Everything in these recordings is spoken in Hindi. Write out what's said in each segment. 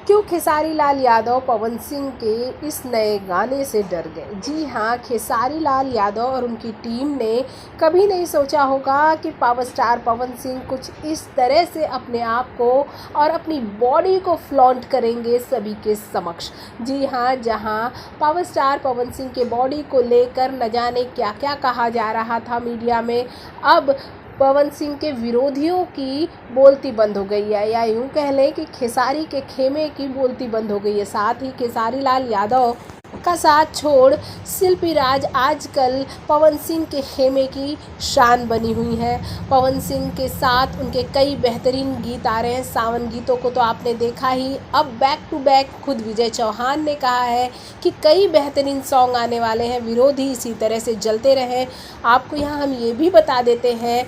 क्यों खेसारी लाल यादव पवन सिंह के इस नए गाने से डर गए? जी हाँ, खेसारी लाल यादव और उनकी टीम ने कभी नहीं सोचा होगा कि पावर स्टार पवन सिंह कुछ इस तरह से अपने आप को और अपनी बॉडी को फ्लॉन्ट करेंगे सभी के समक्ष। जी हाँ, जहाँ पावर स्टार पवन सिंह के बॉडी को लेकर न जाने क्या क्या कहा जा रहा था मीडिया में, अब पवन सिंह के विरोधियों की बोलती बंद हो गई है, या यूँ कह लें कि खेसारी के खेमे की बोलती बंद हो गई है। साथ ही खेसारी लाल यादव का साथ छोड़ शिल्पी राज आजकल पवन सिंह के खेमे की शान बनी हुई है। पवन सिंह के साथ उनके कई बेहतरीन गीत आ रहे हैं। सावन गीतों को तो आपने देखा ही, अब बैक टू बैक खुद विजय चौहान ने कहा है कि कई बेहतरीन सॉन्ग आने वाले हैं। विरोधी इसी तरह से जलते रहें। आपको यहाँ हम ये भी बता देते हैं,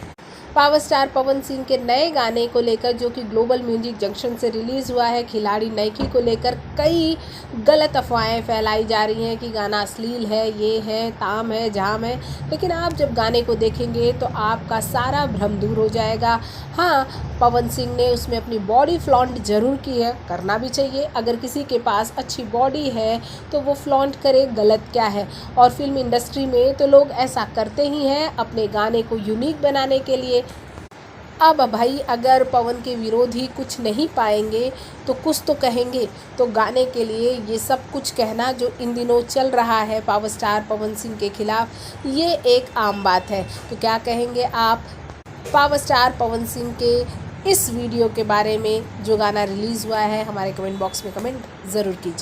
पावर स्टार पवन सिंह के नए गाने को लेकर जो कि ग्लोबल म्यूजिक जंक्शन से रिलीज़ हुआ है, खिलाड़ी नाइकी को लेकर कई गलत अफवाहें फैलाई जा रही हैं कि गाना अश्लील है, ये है, ताम है, झाम है। लेकिन आप जब गाने को देखेंगे तो आपका सारा भ्रम दूर हो जाएगा। हाँ, पवन सिंह ने उसमें अपनी बॉडी फ्लॉन्ट ज़रूर की है, करना भी चाहिए। अगर किसी के पास अच्छी बॉडी है तो वो फ्लॉन्ट करे, गलत क्या है। और फिल्म इंडस्ट्री में तो लोग ऐसा करते ही हैं अपने गाने को यूनिक बनाने के लिए। अब भाई, अगर पवन के विरोधी कुछ नहीं पाएंगे तो कुछ तो कहेंगे। तो गाने के लिए ये सब कुछ कहना जो इन दिनों चल रहा है पावर स्टार पवन सिंह के खिलाफ, ये एक आम बात है। तो क्या कहेंगे आप पावर स्टार पवन सिंह के इस वीडियो के बारे में जो गाना रिलीज़ हुआ है? हमारे कमेंट बॉक्स में कमेंट ज़रूर कीजिए।